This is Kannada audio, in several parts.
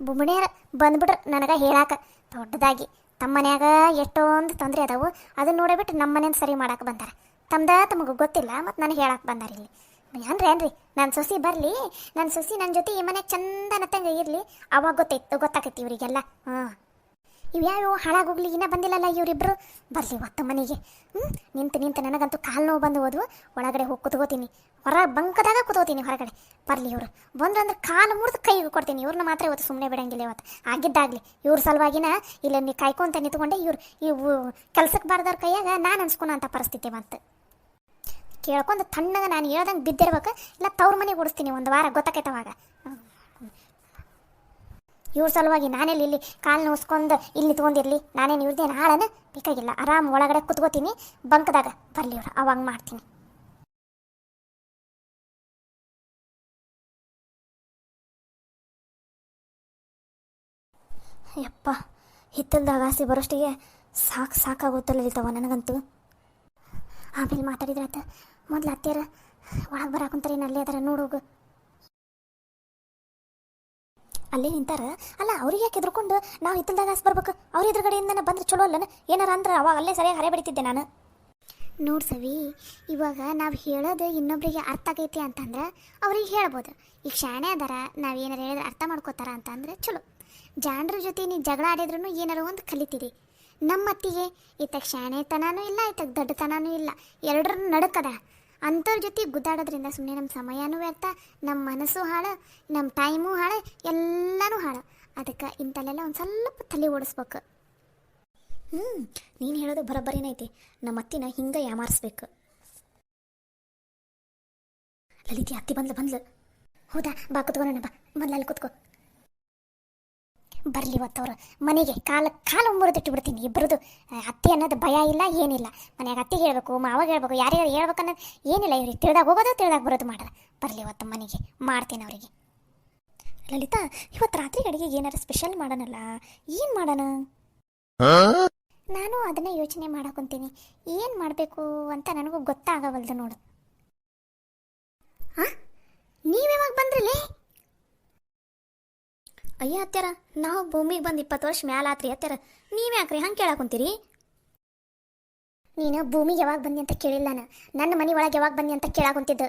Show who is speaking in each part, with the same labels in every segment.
Speaker 1: ಬುಮ್ಣಿಯರ ಬಂದ್ಬಿಟ್ರು ನನಗೆ ಹೇಳಾಕ ದೊಡ್ಡದಾಗಿ ತಮ್ಮ ಮನ್ಯಾಗ ಎಷ್ಟೊಂದು ತೊಂದರೆ ಅದಾವು ಅದನ್ನ ನೋಡಿಬಿಟ್ಟು ನಮ್ಮ ಮನೇನ ಸರಿ ಮಾಡಕ್ಕೆ ಬಂದಾರ. ತಮಗೆ ಗೊತ್ತಿಲ್ಲ ಮತ್ತು ನನಗೆ ಹೇಳಕ್ಕೆ ಬಂದಾರ ಇಲ್ಲಿ. ಏನ್ರಿ ನನ್ನ ಸೊಸಿ ಬರಲಿ, ನನ್ನ ಸೊಸಿ ನನ್ನ ಜೊತೆ ಈ ಮನೆ ಚಂದನತ್ತಂಗೆ ಇರಲಿ, ಅವಾಗ ಗೊತ್ತಾಕೈತಿ ಇವರಿಗೆಲ್ಲ. ಹಾಂ, ಇವ್ಯಾವ ಹಾಳಾಗೋಗ್ಲಿ ಇನ್ನೂ ಬಂದಿಲ್ಲಲ್ಲ ಇವರಿಬ್ಬರು. ಬರಲಿ ಒತ್ತು ಮನೆಗೆ. ನಿಂತು ನನಗಂತೂ ಕಾಲು ನೋವು ಬಂದು ಹೋದ್ವು. ಒಳಗಡೆ ಹೋಗಿ ಕೂತ್ಕೋತೀನಿ, ಬಂಕದಾಗ ಕೂತ್ಕೋತೀನಿ ಹೊರಗಡೆ. ಬರಲಿ ಇವರು ಬಂದ್ರು ಅಂದ್ರೆ ಕಾಲು ಮುರಿದು ಕೈಗೆ ಕೊಡ್ತೀನಿ. ಇವ್ರನ್ನ ಮಾತ್ರ ಇವತ್ತು ಸುಮ್ಮನೆ ಬಿಡಂಗಿಲ್ಲ. ಇವತ್ತು ಆಗಿದ್ದಾಗಲಿ ಇವ್ರ ಸಲುವಾಗಿನ ಇಲ್ಲ ನೀ ಕಾಯ್ಕೊಂತ ನಿಂತ್ಕೊಂಡೆ ಇವು ಕೆಲ್ಸಕ್ಕೆ ಬಾರ್ದವ್ರ ಕೈಯಾಗ ನಾನು ಅನ್ಸ್ಕೊಳ ಅಂತ ಪರಿಸ್ಥಿತಿ ಬಂತು. ಕೇಳ್ಕೊಂಡು ತಣ್ಣಗೆ ನಾನು ಹೇಳ್ದಂಗೆ ಬಿದ್ದಿರ್ಬೇಕು, ಇಲ್ಲ ತವ್ರ ಮನೆಗೆ ಓಡಿಸ್ತೀನಿ ಒಂದು ವಾರ. ಗೊತ್ತಾಕೈತವಾಗ ಇವ್ರ ಸಲುವಾಗಿ ನಾನೆಲ್ಲಿ ಇಲ್ಲಿ ಕಾಲು ನೋಸ್ಕೊಂಡು ಇಲ್ಲಿ ನಿಂತ್ಕೊಂಡಿರಲಿ. ನಾನೇನು ಇವ್ರದ್ದೇನು ಹಾಳನ ಬೇಕಾಗಿಲ್ಲ. ಆರಾಮ್ ಒಳಗಡೆ ಕುತ್ಕೋತೀನಿ ಬಂಕದಾಗ. ಬರಲಿ ಇವ್ರು ಅವಾಗ ಮಾಡ್ತೀನಿ. ಯಪ್ಪ, ಹಿತ್ತಲ್ದಾಗ ಆಸೆ ಬರೋಷ್ಟಿಗೆ ಸಾಕಾಗೋತ್ತಲ್ಲಿರ್ತಾವ ನನಗಂತೂ. ಆಮೇಲೆ ಮಾತಾಡಿದ್ರಾತ. ಮೊದ್ಲು ಅತ್ತೆಯರ ಒಳಗೆ ಬರಾಕುಂತಾರೆ, ಅಲ್ಲೇ ಅದರ ನೋಡೋಗು. ಅಲ್ಲೇ ನಿಂತಾರ ಅಲ್ಲ, ಅವ್ರಿಗೆ ಯಾಕೆ ಎದ್ರುಕೊಂಡು ನಾವು ಹಿತ್ತಲ್ದಾಗ ಆಸೆ ಬರ್ಬೇಕು? ಅವ್ರ ಎದುರುಗಡೆಯಿಂದ ಬಂದ್ರೆ ಚಲೋ ಅಲ್ಲನ? ಏನಾರ ಅಂದ್ರೆ ಅವಾಗ ಅಲ್ಲೇ ಸರಿಯಾಗಿ ಹರೆ ಬಡಿತಿದ್ದೆ ನಾನು. ನೋಡ್ಸವಿ, ಇವಾಗ ನಾವು ಹೇಳೋದು ಇನ್ನೊಬ್ರಿಗೆ ಅರ್ಥ ಆಗೈತಿ ಅಂತಂದ್ರೆ ಅವ್ರಿಗೆ ಹೇಳ್ಬೋದು. ಈಗ ಶಾಣೆ ಅದಾರ, ನಾವೇನಾರು ಹೇಳಿದ್ರೆ ಅರ್ಥ ಮಾಡ್ಕೋತಾರ ಅಂತಂದ್ರೆ ಚಲೋ. ಜಾಣ್ರ ಜೊತೆ ನೀ ಜಗಳ ಆಡಿದ್ರೂ ಏನಾರು ಒಂದು ಕಲಿತೀರಿ. ನಮ್ಮ ಅತ್ತಿಗೆ ಈತಕ್ಕೆ ಶಾಣೆತನೂ ಇಲ್ಲ, ಈತಕ್ಕೆ ದೊಡ್ಡತನೂ ಇಲ್ಲ, ಎರಡರ ನಡುಕದ. ಅಂಥವ್ರ ಜೊತೆ ಗುದ್ದಾಡೋದ್ರಿಂದ ಸುಮ್ಮನೆ ನಮ್ಮ ಸಮಯನೂ ವ್ಯರ್ಥ, ನಮ್ಮ ಮನಸ್ಸು ಹಾಳು, ನಮ್ಮ ಟೈಮು ಹಾಳು, ಎಲ್ಲನೂ ಹಾಳು. ಅದಕ್ಕೆ ಇಂಥಲ್ಲೆಲ್ಲ ಒಂದು ಸ್ವಲ್ಪ ತಲೆ ಓಡಿಸ್ಬೇಕು. ನೀನು ಹೇಳೋದು ಬರೋಬ್ಬರಿನೈತಿ. ನಮ್ಮ ಅತ್ತಿನ ಹಿಂಗೆ ಯಾಮಾರಿಸ್ಬೇಕು. ಲಲಿತಿ ಅತ್ತಿ ಬಂದ್ಲು. ಹೌದಾ, ಬಾ ಕುತ್ಕೊಳ್ಳೋಣ, ಬಾ ಮೊದಲು ಅಲ್ಲಿ ಕುತ್ಕೋ. ಬರಲಿ ಇವತ್ತವ್ರು ಮನೆಗೆ ಕಾಲು ಮುರಿದಿಟ್ಟು ಬಿಡ್ತೀನಿ ಇಬ್ಬರದು. ಅತ್ತೆ ಅನ್ನೋದು ಭಯ ಇಲ್ಲ, ಏನಿಲ್ಲ. ಮನೆಯಾಗ ಅತ್ತಿಗೆ ಹೇಳ್ಬೇಕು, ಮಾವಾಗ ಹೇಳ್ಬೇಕು, ಯಾರ್ಯಾರು ಹೇಳ್ಬೇಕು ಅನ್ನೋದು ಏನಿಲ್ಲ. ಇವ್ರಿಗೆ ತಿಳಿದಾಗ ಹೋಗೋದು ತಿಳಿದಾಗ ಬರೋದು ಮಾಡ್ರೆ. ಬರಲಿ ಇವತ್ತು ಮನೆಗೆ ಮಾಡ್ತೀನಿ ಅವರಿಗೆ. ಲಲಿತಾ, ಇವತ್ತು ರಾತ್ರಿ ಅಡುಗೆಗೆ ಏನಾರು ಸ್ಪೆಷಲ್ ಮಾಡೋಣಲ್ಲ? ಏನು ಮಾಡೋಣ? ನಾನು ಅದನ್ನೇ ಯೋಚನೆ ಮಾಡಕೊಂತೀನಿ. ಏನು ಮಾಡಬೇಕು ಅಂತ ನನಗೂ ಗೊತ್ತಾಗವಲ್ದು ನೋಡು. ಹಾಂ, ನೀವ್ಯಾವಾಗ ಬಂದ್ರಲ್ಲೇ? ಅಯ್ಯ ಅತ್ಯಾರ, ನಾವು ಭೂಮಿಗೆ ಬಂದು 20 ವರ್ಷ ಮ್ಯಾಲಾತ್ರಿ ಅತ್ಯಾರ. ನೀವ್ಯಾಕ್ರಿ ಹಂಗೆ ಕೇಳಾಕೊಂತೀರಿ? ನೀನು ಭೂಮಿಗೆ ಯಾವಾಗ ಬಂದಿ ಅಂತ ಕೇಳಿಲ್ಲ, ನನ್ನ ಮನೆ ಒಳಗೆ ಯಾವಾಗ ಬಂದಿ ಅಂತ ಕೇಳಾಕೊಂತಿದ್ದು.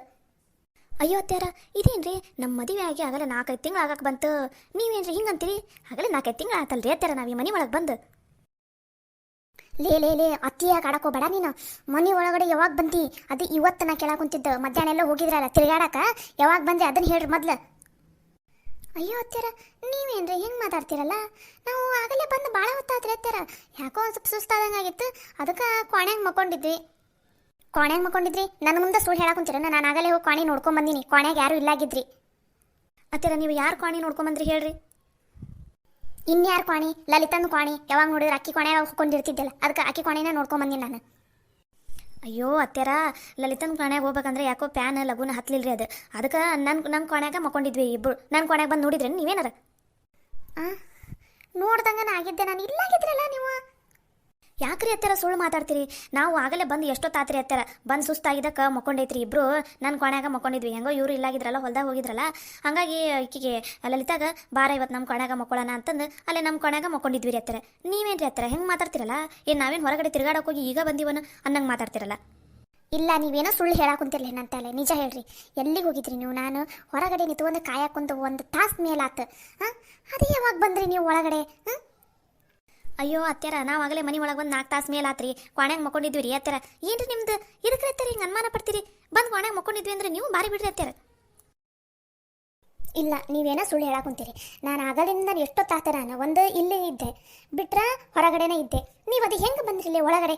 Speaker 1: ಅಯ್ಯೋ ಅತ್ಯಾರ, ಇದೇನ್ರಿ ನಮ್ಮ ಮದುವೆ ಆಗಿ ಆಗಲ್ಲ 4-5 ತಿಂಗಳು ಆಗಕ್ಕೆ ಬಂತು. ನೀವೇನ್ರಿ ಹಿಂಗಂತೀರಿ? ಆಗಲೇ 4-5 ತಿಂಗಳು ಆತಲ್ರಿ ಅತ್ಯಾರ ನಾವು ಈ ಮನೆ ಒಳಗೆ ಬಂದು. ಲೇ ಅತ್ತಿಯಾಗ ಆಡಕೋಬೇಡ ನೀನು. ಮನೆ ಒಳಗಡೆ ಯಾವಾಗ ಬಂದಿ ಅದು ಇವತ್ತು ನಾ ಕೇಳಾಕೊಂತಿದ್ದು. ಮಧ್ಯಾಹ್ನ ಎಲ್ಲ ಹೋಗಿದ್ರಲ್ಲ ತಿರುಗಾಡಕ, ಯಾವಾಗ ಬಂದೆ ಅದನ್ನು ಹೇಳ್ರಿ ಮೊದ್ಲು. ಅಯ್ಯೋ ಅತ್ಯಾರ, ನೀವೇನ್ರಿ ಹೆಂಗೆ ಮಾತಾಡ್ತೀರಲ್ಲ? ನಾವು ಆಗಲೇ ಬಂದು ಭಾಳ ಹೊತ್ತಾತ್ರಿ ಅತ್ಯಾರ. ಯಾಕೋ ಒಂದು ಸ್ವಲ್ಪ ಸುಸ್ತಾದಂಗಾಗಿತ್ತು, ಅದಕ್ಕೆ ಕೋಣ್ಯಾಗ ಮಕ್ಕೊಂಡಿದ್ರಿ. ನನ್ನ ಮುಂದೆ ಸುಳ್ಳು ಹೇಳಾಕೊಂತೀರ? ನಾನು ಆಗಲೇ ಹೋಗಿ ಕೋಣೆ ನೋಡ್ಕೊಂಬಂದಿನಿ. ಕೋಣ್ಯಾಗ ಯಾರೂ ಇಲ್ಲಾಗಿದ್ರಿ ಅತ್ಯಾರ. ನೀವು ಯಾರು ಕೋಣೆ ನೋಡ್ಕೊಂಬಂದ್ರಿ ಹೇಳ್ರಿ? ಇನ್ಯಾರು ಕೋಣೆ? ಲಲಿತಂದು ಕೋಣೆ. ಯಾವಾಗ ನೋಡಿದ್ರೆ ಅಕ್ಕಿ ಕೋಣೆಯಾಗ ಹೋಗ್ಕೊಂಡಿರ್ತಿದ್ದಲ್ಲ, ಅದಕ್ಕೆ ಅಕ್ಕಿ ಕೋಣೆನೇ ನೋಡ್ಕೊಂಬಂದಿನಿ ನಾನು. ಅಯ್ಯೋ ಅತ್ಯಾರ, ಲಲಿತನ ಕೋಣ್ಯಾಗ ಹೋಗ್ಬೇಕಂದ್ರೆ ಯಾಕೋ ಪ್ಯಾನ್ ಲಗುನ ಹತ್ತಲಿಲ್ರಿ ಅದು. ಅದಕ್ಕೆ ನಮ್ಮ ಕೋಣ್ಯಾಗ ಮಕ್ಕೊಂಡಿದ್ವಿ ಇಬ್ಬರು. ನನ್ನ ಕೋಣ್ಯಾಗ ಬಂದು ನೋಡಿದ್ರಿ ನೀವೇನಾರ? ನೋಡ್ದಂಗನ ಆಗಿದ್ದೆ ನಾನು. ಇಲ್ಲಾಗಿದ್ರಲ್ಲ ನೀವು. ಯಾಕ್ರಿ ಅತ್ಯಾರ ಸುಳ್ಳು ಮಾತಾಡ್ತೀರಿ? ನಾವು ಆಗಲೇ ಬಂದು ಎಷ್ಟೊತ್ತಾತ್ರಿ ಅತ್ಯಾರ. ಬಂದು ಸುಸ್ತಾಗಿದ್ದಕ್ಕೆ ಮಕ್ಕೊಂಡೈತ್ರಿ ಇಬ್ಬರು. ನನ್ನ ಕೋಣ್ಯಾಗ ಮಕ್ಕೊಂಡಿದ್ವಿ. ಹೆಂಗೋ ಇವರು ಇಲ್ಲಾಗಿದ್ರಲ್ಲ, ಹೊಲ್ದಾಗ ಹೋಗಿದ್ರಲ್ಲ. ಹಾಗಾಗಿ ಈಕಿಗೆ ಲಲಿತಾಗ ಬಾರ ಇವತ್ತು ನಮ್ಮ ಕೋಣ್ಯಾಗ ಮಕ್ಕೊಳ್ಳೋಣ ಅಂತಂದು ಅಲ್ಲೇ ನಮ್ಮ ಕೋಣ್ಯಾಗ ಮಕ್ಕೊಂಡಿದ್ವಿ ರೀ ಅತ್ಯಾರ. ನೀವೇನ್ರಿ ಅತ್ಯಾರ ಹೆಂಗೆ ಮಾತಾಡ್ತಿರಲ್ಲ? ಏನು ನಾವೇನು ಹೊರಗಡೆ ತಿರ್ಗಾಡಕ್ಕೆ ಹೋಗಿ ಈಗ ಬಂದಿವನು ಅನ್ನಂಗೆ ಮಾತಾಡ್ತಿರಲ್ಲ? ಇಲ್ಲ, ನೀವೇನೋ ಸುಳ್ಳು ಹೇಳಾಕೊಂತಿರ್ಲಿ ನಂತಲ್ಲ. ನಿಜ ಹೇಳ್ರಿ, ಎಲ್ಲಿಗೆ ಹೋಗಿದ್ರಿ ನೀವು? ನಾನು ಹೊರಗಡೆ ನಿಂತ್ಕೊಂಡು ಕಾಯಕೊಂದು 1 ತಾಸು ಮೇಲಾತು. ಅದು ಯಾವಾಗ ಬಂದ್ರಿ ನೀವು ಒಳಗಡೆ? ಅಯ್ಯೋ ಅತ್ಯಾರ, ನಾವು ಆಗಲೇ ಮನೆ ಒಳಗೆ ಒಂದು 4 ತಾಸು ಮೇಲಾತ್ರಿ. ಕೋಣ್ಯಾಗ ಮಕ್ಕೊಂಡಿದ್ವಿ ರೀ ಅತ್ಯಾರ. ಏನ್ರಿ ನಿಮ್ದು? ಇದಕ್ಕೆ ಅತ್ಯಾರ ಹಿಂಗೆ ಅನುಮಾನ ಪಡ್ತೀರಿ? ಬಂದು ಕೋಣ್ಯಾಗ ಮಕ್ಕೊಂಡಿದ್ವಿ ಅಂದ್ರೆ ನೀವು ಬಾರಿ ಬಿಡ್ರಿ ಅತ್ಯಾರ. ಇಲ್ಲ, ನೀವೇನೋ ಸುಳ್ಳು ಹೇಳಾಕೊಂತೀರಿ. ನಾನು ಆಗಲಿಂದ ಎಷ್ಟೊತ್ತಾತ ನಾನು ಒಂದು ಇಲ್ಲೇ ಇದ್ದೆ, ಬಿಟ್ರೆ ಹೊರಗಡೆನೇ ಇದ್ದೆ. ನೀವು ಅದು ಹೆಂಗೆ ಬಂದ್ರಿಲ್ಲ ಒಳಗಡೆ?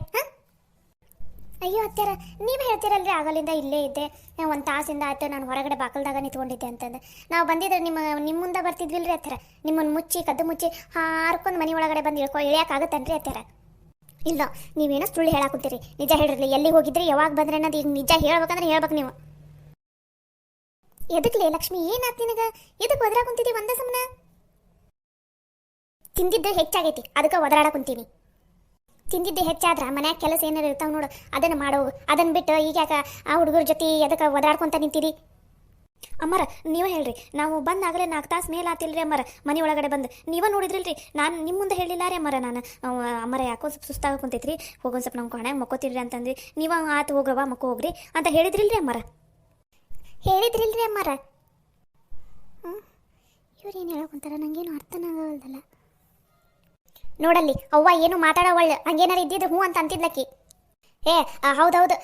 Speaker 1: ಅಯ್ಯೋ ಅತ್ಯಾರ, ನೀವು ಹೇಳ್ತೀರಲ್ರಿ ಆಗಲಿಂದ ಇಲ್ಲೇ ಇದ್ದೆ, 1 ತಾಸಿಂದ ಆಯ್ತು ನಾನು ಹೊರಗಡೆ ಬಾಕಲ್ದಾಗ ನಿಂತ್ಕೊಂಡಿದ್ದೆ ಅಂತಂದು. ನಾವು ಬಂದಿದ್ರೆ ನಿಮ್ಮ ಮುಂದೆ ಬರ್ತಿದ್ವಿಲ್ರಿ ಅತ್ಯಾರ. ನಿಮ್ಮನ್ನು ಕದ್ದು ಮುಚ್ಚಿ ಹಾರ್ಕೊಂಡು ಮನೆ ಒಳಗಡೆ ಬಂದು ಇಳಿಯೋಕ್ಕಾಗತ್ತನ್ರಿ ಅತ್ಯಾರ? ಇಲ್ಲ, ನೀವೇನೋ ಸುಳ್ಳು ಹೇಳಾಕುತ್ತೀರಿ. ನಿಜ ಹೇಳ್ರಿ, ಎಲ್ಲಿಗೆ ಹೋಗಿದ್ರಿ, ಯಾವಾಗ ಬಂದ್ರೆ ಅನ್ನೋದು ಈಗ ನಿಜ ಹೇಳ್ಬೇಕಂದ್ರೆ ಹೇಳ್ಬೇಕು ನೀವು. ಎದಕ್ಲೇ ಲಕ್ಷ್ಮಿ, ಏನಾತ್ ನಿನಗೆ? ಎದಕ್ಕೆ ಒದರಾ ಕುಂತಿದ್ದೀವಿ ಒಂದೇ ಸಮನ? ತಿಂದಿದ್ದು ಹೆಚ್ಚಾಗೈತಿ, ಅದಕ್ಕೆ ಒದರಾಡ ಕುಂತೀನಿ. ತಿಂದಿದ್ದು ಹೆಚ್ಚಾದ್ರೆ ಮನ್ಯಾಗ ಕೆಲಸ ಏನಾರು ಇರ್ತಾವೆ ನೋಡು, ಅದನ್ನು ಮಾಡೋಗು. ಅದನ್ನು ಬಿಟ್ಟು ಈಗ ಯಾಕೆ ಆ ಹುಡುಗರ ಜೊತೆ ಎದಕ್ಕೆ ಒದರಾಡ್ಕೊತ ನಿಂತೀರಿ?
Speaker 2: ಅಮ್ಮರ ನೀವೇ ಹೇಳ್ರಿ, ನಾವು ಬಂದಾಗಲೇ 4 ತಾಸು ಮೇಲೆ ಆತಿಲ್ರಿ ಅಮ್ಮರ, ಮನೆ ಒಳಗಡೆ ಬಂದು ನೀವೇ ನೋಡಿದ್ರಿಲ್ರಿ. ನಾನು ನಿಮ್ಮ ಮುಂದೆ ಹೇಳಿಲ್ಲ ರೀ ಅಮ್ಮರ. ನಾನು ಅಮ್ಮರ ಯಾಕೋ ಸ್ವಲ್ಪ ಸುಸ್ತಾಗ ಕುಂತೈತ್ರಿ, ಹೋಗೋದು ಸ್ವಲ್ಪ ನಮ್ಮ ಕೊನೆಯಾಗ ಮಕ್ಕೋತಿರ್ರಿ ಅಂತಂದ್ರಿ. ನೀವು ಆತು ಹೋಗ್ರವ ಮಕ್ಕೋ ಹೋಗ್ರಿ ಅಂತ ಹೇಳಿದ್ರಿಲ್ರಿ ಅಮ್ಮರ.
Speaker 1: ಹೇಳಿದ್ರಿಲ್ರಿ ಅಮ್ಮಾರ. ಇವ್ರು ಏನು ಹೇಳೋಕಂತಾರ, ನಂಗೇನು ಅರ್ಥನ ಆಗಲ್ದಲ್ಲ. ನೋಡಲ್ಲಿ ಅವ್ವ ಏನು ಮಾತಾಡೋವಳ್ಳು, ಹಂಗೇನಾರು ಇದ್ದಿದ್ದು ಹ್ಞೂ ಅಂತ ಅಂತಿದ್ಲಕ್ಕಿ. ಹೌದೌದು,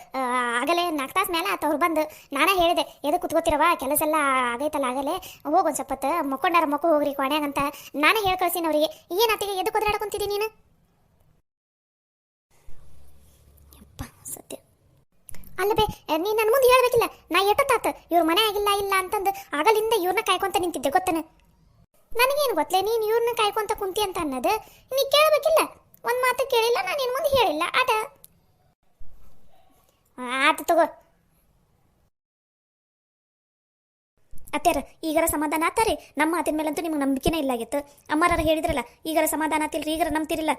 Speaker 1: ಆಗಲೇ 4 ತಾಸು ಮೇಲೆ ಆತ ಅವ್ರು ಬಂದು. ನಾನೇ ಹೇಳಿದೆ ಎದು ಕುತ್ಕೋತಿರವ, ಕೆಲಸ ಎಲ್ಲ ಆಗೈತಲ್ಲ, ಆಗಲೇ ಹೋಗೊಂದು ಸ್ವಲ್ಪ ಹೊತ್ತು ಮಕ್ಕೊಂಡಾರ ಮಕ್ಕಳು ಹೋಗ್ರಿ ಕೊನೆಯಾಗ ಅಂತ ನಾನೇ ಹೇಳಿ ಕಳ್ಸೀನಿ ಅವ್ರಿಗೆ. ಏನಾತಿಗೆ ಎದು ಕುದುರಾಡ್ಕೊಂತಿದ್ದೀನಿ ನೀನು? ಯಪ್ಪ ಸತ್ಯ. ಅಲ್ಲ ಬೇ, ನೀ ನನ್ನ ಮುಂದೆ ಹೇಳ್ಬೇಕಿಲ್ಲ. ನಾ ಎಷ್ಟೊತ್ತಾತ ಇವ್ರ ಮನೆ ಆಗಿಲ್ಲ ಇಲ್ಲ ಅಂತಂದು ಆಗಲಿಂದ ಇವ್ರನ್ನ ಕಾಯ್ಕೊಂತ ನಿಂತಿದ್ದೆ ಗೊತ್ತನ. ನನಗೇನು ಗೊತ್ತಲೇ ನೀನು ಇವ್ರನ್ನ ಕಾಯ್ಕೊಂತ ಕುಂತಿ ಅಂತ ಅನ್ನೋದು. ನೀ ಕೇಳಬೇಕಿಲ್ಲ, ಒಂದು ಮಾತು ಕೇಳಿಲ್ಲ, ನಾನು ನಿನ್ನ ಮುಂದೆ ಹೇಳಿಲ್ಲ. ಆತ ತಗೋ
Speaker 2: ಅತ್ಯಾರ. ಈಗರ ಸಮಾಧಾನ ಆತಾರಿ? ನಮ್ಮ ಮಾತಿನ ಮೇಲಂತೂ ನಿಮ್ಗೆ ನಂಬಿಕೆನೇ ಇಲ್ಲ ಆಗಿತ್ತು. ಅಮ್ಮಾರ ಹೇಳಿದ್ರಲ್ಲ, ಈಗರ ಸಮಾಧಾನ ಆತಿಲ್ರಿ, ಈಗರ ನಂಬ್ತಿರಿಲ್ಲ.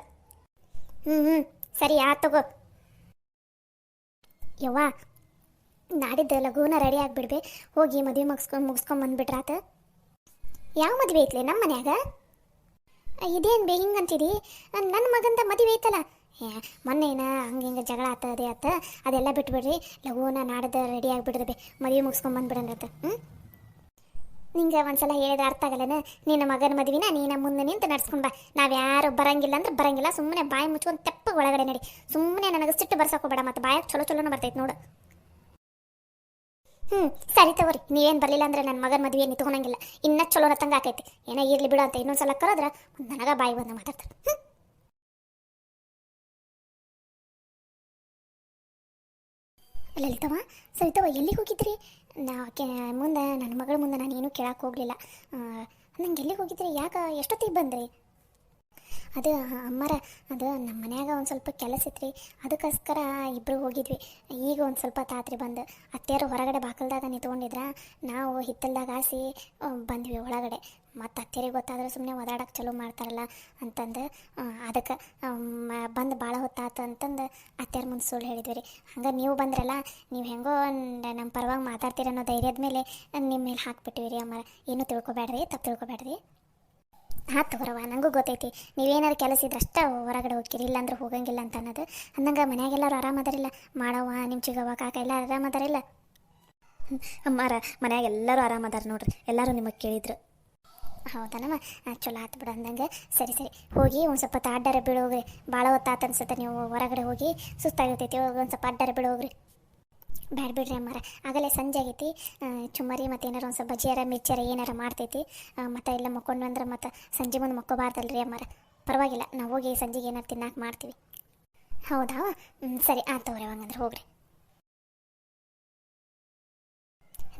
Speaker 1: ಸರಿ ಆತ ತಗೋ. ಯವ್ವ, ನಾಡಿದ್ದು ಲಘುನ ರೆಡಿ ಆಗಿಬಿಡ್ಬೆ, ಹೋಗಿ ಮದುವೆ ಮುಗಿಸ್ಕೊಂಡ್ ಬಂದ್ಬಿಟ್ರಾತ. ಯಾವ ಮದುವೆ ಐತ್ಲೆ ನಮ್ಮ ಮನ್ಯಾಗ? ಇದೇನು ಬೇ ಹಿಂಗಂತಿದಿ? ನನ್ನ ಮಗಂದ ಮದುವೆ ಐತಲ್ಲ. ಮೊನ್ನೇನ ಹಂಗೆ ಜಗಳ ಆತದೆ ಆತ, ಅದೆಲ್ಲ ಬಿಟ್ಬಿಡ್ರಿ. ಲಘುನ ನಾಡಿದ್ದು ರೆಡಿ ಆಗಿಬಿಡ್ದೆ ಬೇ, ಮದುವೆ ಮುಗಿಸ್ಕೊಂಡ್ ಬಂದ್ಬಿಡಂತ. ನಿಂಗೆ ಒಂದ್ಸಲ ಹೇಳಿದ್ರೆ ಅರ್ಥ ಆಗಲ್ಲನ? ನಿನ್ನ ಮಗನ ಮದುವಿನ ನೀನ ಮುಂದೆ ನಿಂತು ನಡ್ಸ್ಕೊಂಡ್ ಬಾ. ನಾವ್ಯಾರು ಬರಂಗಿಲ್ಲ ಅಂದ್ರೆ ಬರಂಗಿಲ್ಲ, ಸುಮ್ಮನೆ ಬಾಯಿ ಮುಚ್ಕೊಂಡು ತೆಪ್ಪ ಒಳಗಡೆ ನಡಿ. ಸುಮ್ಮನೆ ನನಗೆ ಸಿಟ್ಟು ಬರ್ಸೋಕೋಬೇಡ, ಮತ್ತೆ ಬಾಯಾಗ ಚಲೋ ಚಲೋನ ಬರ್ತೈತೆ ನೋಡು. ಸರಿ ತಗೋರಿ, ನೀವೇನು ಬರಲಿಲ್ಲ ಅಂದ್ರೆ ನನ್ನ ಮಗನ ಮದುವೆ ನಿಂತ್ಕೊಳಂಗಿಲ್ಲ. ಇನ್ನೂ ಚಲೋನ ತಂಗ ಆಕೈತಿ. ಏನೋ ಇರ್ಲಿ ಬಿಡು ಅಂತ ಇನ್ನೊಂದ್ಸಲ ಕರೋದ್ರ ನನಗ ಬಾಯಿ ಬಂದ ಮಾತಾಡ್ತಾರೆ. ಲಲಿತವ, ಸರಿತವ, ಎಲ್ಲಿಗೆ ಹೋಗಿದ್ರಿ? ಮುಂದೆ ನನ್ನ ಮಗಳ ಮುಂದೆ ನಾನು ಏನೂ ಕೇಳಕ್ಕೆ ಹೋಗಲಿಲ್ಲ. ನಂಗೆ ಎಲ್ಲಿಗೆ ಹೋಗಿದ್ರಿ? ಯಾಕೆ ಎಷ್ಟೊತ್ತಿಗೆ ಬಂದ್ರಿ? ಅದು ಅಮ್ಮರ, ಅದು ನಮ್ಮ ಮನ್ಯಾಗ ಒಂದು ಸ್ವಲ್ಪ ಕೆಲಸ ಇತ್ತು, ಅದಕ್ಕೋಸ್ಕರ ಇಬ್ಬರು ಹೋಗಿದ್ವಿ. ಈಗ ಒಂದು ಸ್ವಲ್ಪ ತಾತ್ರಿ ಬಂದು. ಅತ್ತೆಯರು ಹೊರಗಡೆ ಬಾಕಲ್ದಾಗ ನಿಂತ್ಕೊಂಡಿದ್ರ, ನಾವು ಹಿತ್ತಲ್ದಾಗ ಹಾಸಿ ಬಂದ್ವಿ ಒಳಗಡೆ. ಮತ್ತು ಅತ್ತೆಯರಿಗೆ ಗೊತ್ತಾದ್ರೆ ಸುಮ್ಮನೆ ಓದಾಡಕ್ಕೆ ಚಲೋ ಮಾಡ್ತಾರಲ್ಲ ಅಂತಂದು ಅದಕ್ಕೆ ಬಂದು ಭಾಳ ಹೊತ್ತಾತು ಅಂತಂದು ಅತ್ತೆಯರ ಮುಂದೆ ಸುಳ್ಳು ಹೇಳಿದ್ವಿ ರೀ. ಹಂಗೆ ನೀವು ಬಂದ್ರಲ್ಲ, ನೀವು ಹೆಂಗೋ ನಮ್ಮ ಪರವಾಗಿ ಮಾತಾಡ್ತೀರ ಅನ್ನೋ ಧೈರ್ಯದ ಮೇಲೆ ನಿಮ್ಮ ಮೇಲೆ ಹಾಕ್ಬಿಟ್ಟಿವಿ ರೀ ಅಮ್ಮರ. ಏನೂ ತಿಳ್ಕೊಬೇಡ್ರಿ, ತಪ್ಪು ತಿಳ್ಕೊಬೇಡ್ರಿ. ತಗೋರವ, ನನಗೂ ಗೊತ್ತೈತಿ ನೀವೇನಾದ್ರು ಕೆಲಸ ಇದ್ರೆ ಅಷ್ಟೇ ಹೊರಗಡೆ ಹೋಗ್ತೀರಿ, ಇಲ್ಲಾಂದ್ರೆ ಹೋಗಂಗಿಲ್ಲ ಅಂತ ಅನ್ನೋದು. ಅಂದಂಗೆ ಮನ್ಯಾಗೆಲ್ಲರೂ ಆರಾಮದಾರಿಲ್ಲ? ಮಾಡವ್ವ, ನಿಮ್ಮ ಚಿಗವ್ವ, ಕಾಕ ಎಲ್ಲ ಆರಾಮದಾರಿಲ್ಲ?
Speaker 2: ಅಮ್ಮಾರ ಮನ್ಯಾಗ ಎಲ್ಲರೂ ಆರಾಮದಾರ ನೋಡ್ರಿ, ಎಲ್ಲರೂ ನಿಮಗೆ ಕೇಳಿದ್ರು.
Speaker 1: ಹೌದನಮ್ಮ, ಚಲೋ ಆತು ಬಿಡು ಅಂದಂಗೆ. ಸರಿ ಹೋಗಿ ಒಂದು ಸ್ವಲ್ಪ ಅಡ್ಡಾರೆ ಬೀಳೋಗ್ರಿ. ಭಾಳ ಹೊತ್ತಾತು ಅನ್ಸುತ್ತೆ, ನೀವು ಹೊರಗಡೆ ಹೋಗಿ ಸುಸ್ತಾಗಿರ್ತೈತಿ. ಒಂದು ಸ್ವಲ್ಪ ಅಡ್ಡಾರೆ ಬೀಳೋಗ್ರಿ. ಬ್ಯಾಡ ಬಿಡ್ರಿ ಅಮ್ಮಾರ, ಆಗಲೇ ಸಂಜೆ ಆಗೈತಿ. ಚುಮ್ಮರಿ ಮತ್ತು ಏನಾರು ಒಂದು ಸ್ವಲ್ಪ ಬಜ್ಜಿಯಾರ ಮಿರ್ಚಾರ ಏನಾರ ಮಾಡ್ತೈತಿ. ಮತ್ತು ಎಲ್ಲ ಮಕ್ಕೊಂಡು ಅಂದ್ರೆ ಮತ್ತು ಸಂಜೆ ಮುಂದೆ ಮಕ್ಕೋಬಾರ್ದಲ್ರಿ ಅಮ್ಮಾರ. ಪರವಾಗಿಲ್ಲ, ನಾವು ಹೋಗಿ ಸಂಜೆಗೆ ಏನಾರು ತಿನ್ನಕ್ಕೆ ಮಾಡ್ತೀವಿ. ಹೌದಾ? ಸರಿ ಆಯ್ತು ತಗೋರಿ, ಹಂಗಂದ್ರೆ ಹೋಗ್ರಿ.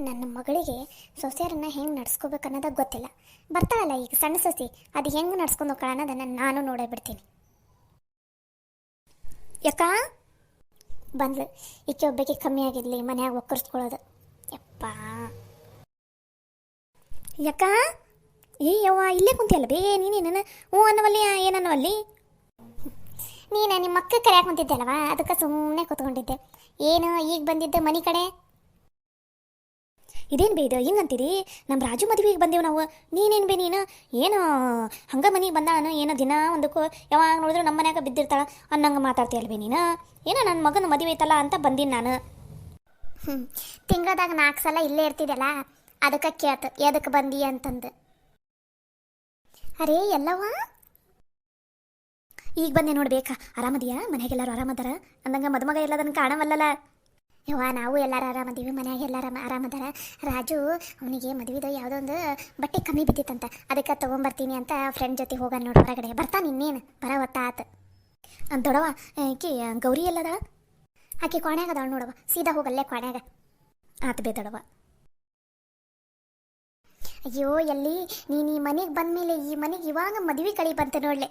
Speaker 1: ನನ್ನ ಮಗಳಿಗೆ ಸೊಸೆಯರನ್ನ ಹೆಂಗೆ ನಡ್ಸ್ಕೋಬೇಕು ಅನ್ನೋದಾಗ ಗೊತ್ತಿಲ್ಲ. ಬರ್ತಾಳಲ್ಲ ಈಗ ಸಣ್ಣ ಸೊಸಿ, ಅದು ಹೆಂಗೆ ನಡ್ಸ್ಕೊಂಡು ಹೋಗೋಣ ಅನ್ನೋದನ್ನು ನಾನು ನೋಡೇ ಬಿಡ್ತೀನಿ.
Speaker 2: ಯಾಕಾ
Speaker 1: ಬಂದ್ಲು ಈಕೆ ಒಬ್ಬಕ್ಕೆ ಕಮ್ಮಿ ಆಗಿದ್ಲಿ ಮನ್ಯಾಗ ಒಕ್ಕರ್ಸ್ಕೊಳ್ಳೋದು. ಯಪ್ಪ
Speaker 2: ಯಾಕ ಯವ್ವ ಇಲ್ಲೇ ಕುಂತಿಯಲ್ಲ ಬೇ, ನೀನೇನ ಹ್ಞೂ ಅನ್ನವಲ್ಲಿ ಏನನ್ನವಲ್ಲಿ?
Speaker 1: ನೀನು ನಿಮ್ಮ ಮಕ್ಕ ಕರೆಯಾಕೆ ಕುಂತಿದ್ದೆ ಅಲ್ವಾ, ಅದಕ್ಕೆ ಸುಮ್ಮನೆ ಕೂತ್ಕೊಂಡಿದ್ದೆ. ಏನು ಈಗ ಬಂದಿದ್ದೆ ಮನೆ ಕಡೆ?
Speaker 2: ಇದೇನು ಬೇ ಇದು ಹಿಂಗಂತೀರಿ? ನಮ್ಮ ರಾಜು ಮದುವೆಗೆ ಬಂದೇವು ನಾವು. ನೀನೇನು ಬೇ ನೀನು ಏನು ಹಂಗೆ ಮನೆಗೆ ಬಂದಾನು? ಏನೋ ದಿನ ಒಂದಕ್ಕೂ ಯಾವಾಗ ನೋಡಿದ್ರು ನಮ್ಮ ಮನ್ಯಾಗ ಬಿದ್ದಿರ್ತಾಳ ಅನ್ನಂಗೆ ಮಾತಾಡ್ತೀಯಲ್ಲ ಬೇ ನೀನು. ಏನೋ ನನ್ನ ಮಗನ ಮದುವೆ ಐತಲ್ಲ ಅಂತ ಬಂದೀನಿ ನಾನು.
Speaker 1: ತಿಂಗಳದಾಗ 4 ಸಲ ಇಲ್ಲೇ ಇರ್ತಿದ್ದಲ್ಲ, ಅದಕ್ಕೆ ಕೇಳ್ತು ಎದಕ್ಕೆ ಬಂದಿ ಅಂತಂದು. ಅರೇ ಎಲ್ಲವ
Speaker 2: ಈಗ ಬಂದೆ ನೋಡ್ಬೇಕಾ? ಆರಾಮದಿಯಾ? ಮನೆಯಾಗೆಲ್ಲರೂ ಆರಾಮದಾರ ಅಂದಂಗೆ ಮದುಮಗ ಎಲ್ಲದನ್ನು ಕಾಣವಲ್ಲಲ್ಲ?
Speaker 1: ಯವ್ವ, ನಾವು ಎಲ್ಲರೂ ಆರಾಮದೀವಿ, ಮನ್ಯಾಗ ಎಲ್ಲರೂ ಆರಾಮದಾರ. ರಾಜು ಅವನಿಗೆ ಮದುವೆದು ಯಾವುದೋ ಒಂದು ಬಟ್ಟೆ ಕಮ್ಮಿ ಬಿದ್ದಿತ್ತಂತ, ಅದಕ್ಕೆ ತೊಗೊಂಬರ್ತೀನಿ ಅಂತ ಫ್ರೆಂಡ್ ಜೊತೆ ಹೋಗೋಣ ನೋಡಿ ಹೊರಗಡೆ. ಬರ್ತಾನೆ ಇನ್ನೇನು, ಬರ ಹೊತ್ತಾತು.
Speaker 2: ದೊಡವ ಆಕಿ ಗೌರಿ ಎಲ್ಲದ?
Speaker 1: ಆಕೆ ಕೊನೆಯಾಗ ಅದಾಳ ನೋಡವ, ಸೀದಾ ಹೋಗಲ್ಲೇ ಕೊನೆಯಾಗ.
Speaker 2: ಆತು ಬೇ ದೊಡವ.
Speaker 1: ಅಯ್ಯೋ ಎಲ್ಲಿ ನೀನು ಈ ಮನೆಗೆ ಬಂದಮೇಲೆ ಈ ಮನೆಗೆ ಇವಾಗ ಮದುವೆ ಕಳಿ ಬಂತು ನೋಡ್ಲೆ.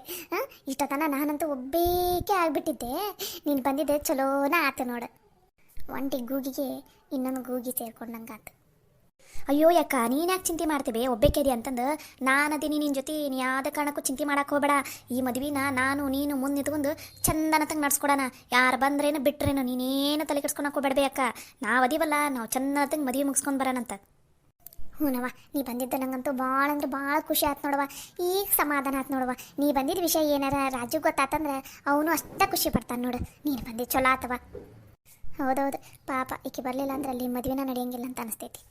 Speaker 1: ಇಷ್ಟತನ ನಾನಂತೂ ಒಬ್ಬೇಕೆ ಆಗ್ಬಿಟ್ಟಿದ್ದೆ, ನೀನು ಬಂದಿದ್ದೆ ಚಲೋನ ಆತು ನೋಡು. ಒಂಟಿ ಗೂಗಿಗೆ ಇನ್ನೊಂದು ಗೂಗಿ ಸೇರ್ಕೊಂಡಂಗಾತು.
Speaker 2: ಅಯ್ಯೋ ಯಾಕ ನೀನು ಯಾಕೆ ಚಿಂತೆ ಮಾಡ್ತೇವೆ ಒಬ್ಬೇಕೇರಿ ಅಂತಂದು? ನಾನದೀನಿ ನಿನ್ನ ಜೊತೆ. ನೀ ಯಾವ್ದು ಕಾರಣಕ್ಕೂ ಚಿಂತೆ ಮಾಡಕ್ಕೆ ಹೋಗಬೇಡ. ಈ ಮದುವಿನ ನಾನು ನೀನು ಮುಂದೆ ನಿಂತ್ಕೊಂಡು ಚಂದನತಂಗೆ ನಡ್ಸ್ಕೊಡೋಣ. ಯಾರು ಬಂದ್ರೇನು ಬಿಟ್ರೇನು ನೀನೇನು ತಲೆ ಕೆಡ್ಸ್ಕೊಳಕ್ಕೆ ಹೋಗ್ಬೇಡ್ಬೇ ಅಕ್ಕ. ನಾವು ಅದೀವಲ್ಲ, ನಾವು ಚಂದನತಂಗೆ ಮದುವೆ ಮುಗಿಸ್ಕೊಂಡು ಬರೋಣಂತ.
Speaker 1: ಹ್ಞೂನವ್ವ, ನೀ ಬಂದಿದ್ದು ನಂಗಂತೂ ಭಾಳ ಅಂದ್ರೆ ಭಾಳ ಖುಷಿ ಆಯ್ತು ನೋಡವ್ವ. ಈಗ ಸಮಾಧಾನ ಆಯ್ತು ನೋಡವ್ವ. ನೀ ಬಂದಿದ್ದ ವಿಷಯ ಏನಾರ ರಾಜು ಗೊತ್ತಾತಂದ್ರೆ ಅವನು ಅಷ್ಟೇ ಖುಷಿ ಪಡ್ತಾನೆ ನೋಡು. ನೀನು ಬಂದಿದ್ದು ಚಲೋ ಆತವ. ಹೌದೌದು, ಪಾಪ ಈಕೆ ಬರಲಿಲ್ಲ ಅಂದ್ರೆ ಅಲ್ಲಿ ಮದುವೆನ ನಡೆಯಂಗಿಲ್ಲ ಅಂತ ಅನಿಸ್ತೈತಿ.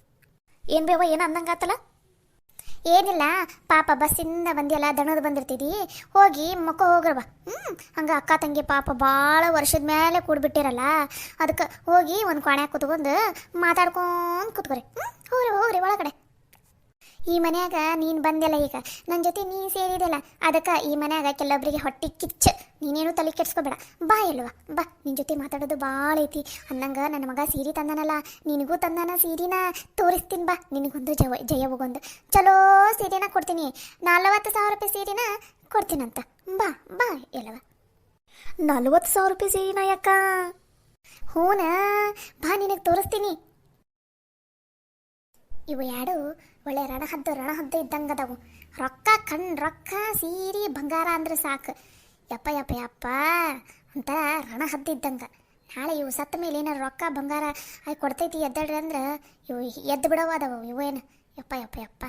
Speaker 2: ಏನು ಬೇವ ಏನು ಅಂದಂಗಾತಲ್ಲ?
Speaker 1: ಏನಿಲ್ಲ, ಪಾಪ ಬಸ್ಸಿಂದ ಬಂದಿಯಲ್ಲ, ದಣದು ಬಂದಿರ್ತಿದ್ದಿ, ಹೋಗಿ ಮಕ್ಕ ಹೋಗ್ರವ. ಹಂಗೆ ಅಕ್ಕ ತಂಗಿ ಪಾಪ ಭಾಳ ವರ್ಷದ ಮೇಲೆ ಕೂಡ್ಬಿಟ್ಟಿರಲ್ಲ, ಅದಕ್ಕೆ ಹೋಗಿ ಒಂದು ಕೋಣ್ಯಾಗ ಕುತ್ಕೊಂಡು ಮಾತಾಡ್ಕೊಂಡು ಕುತ್ಕೊರಿ. ಹೋಗ್ರಿ ಹೋಗ್ರಿ ಒಳಗಡೆ. ಈ ಮನ್ಯಾಗ ನೀನು ಬಂದೆಲ್ಲ, ಈಗ ನನ್ನ ಜೊತೆ ನೀನು ಸೇರಿದೆಲ್ಲ, ಅದಕ್ಕೆ ಈ ಮನ್ಯಾಗ ಕೆಲವೊಬ್ಬರಿಗೆ ಹೊಟ್ಟೆ ಕಿಚ್ಚು. ನೀನೇನು ತಲೆ ಕೆಡ್ಸ್ಕೊಬೇಡ, ಬಾ ಎಲ್ವಾ ಬಾ. ನಿನ್ನ ಜೊತೆ ಮಾತಾಡೋದು ಭಾಳ ಐತಿ. ಅಂದಂಗೆ ನನ್ನ ಮಗ ಸೀರೆ ತಂದಾನಲ್ಲ, ನಿನಗೂ ತಂದಾನ ಸೀರೆನ ತೋರಿಸ್ತೀನಿ ಬಾ. ನಿನಗೊಂದು ಜಯವಗೊಂದು ಚಲೋ ಸೀರೆನ ಕೊಡ್ತೀನಿ. 40,000 ರೂಪಾಯಿ ಸೀರೆನ ಕೊಡ್ತೀನಂತ. ಬಾ ಬಾ ಎಲ್ವ.
Speaker 2: 40,000 ರೂಪಾಯಿ ಸೀರೆನಾ ಯಾಕ?
Speaker 1: ಹೂನ, ಬಾ ನಿನಗೆ ತೋರಿಸ್ತೀನಿ. ಇವು ಎರಡು ಒಳ್ಳೆ ರಣಹದ್ದು ಇದ್ದಂಗೆ ಅದಾವು. ರೊಕ್ಕ ರೊಕ್ಕ, ಸೀರೆ ಬಂಗಾರ ಅಂದ್ರೆ ಸಾಕು. ಯಪ್ಪ ಯಪ್ಪ ಯಪ್ಪ ಅಂತ ರಣಹದ್ದು ಇದ್ದಂಗೆ. ನಾಳೆ ಇವು ಸತ್ತ ಮೇಲೆ ಏನಾರು ರೊಕ್ಕ ಬಂಗಾರ ಕೊಡ್ತೈತಿ ಎದ್ದಾಡ್ರಿ ಅಂದ್ರೆ ಇವು ಎದ್ದು ಬಿಡವ ಅದಾವು ಇವು. ಏನು ಯಪ್ಪ ಯಪ್ಪ ಯಪ್ಪ.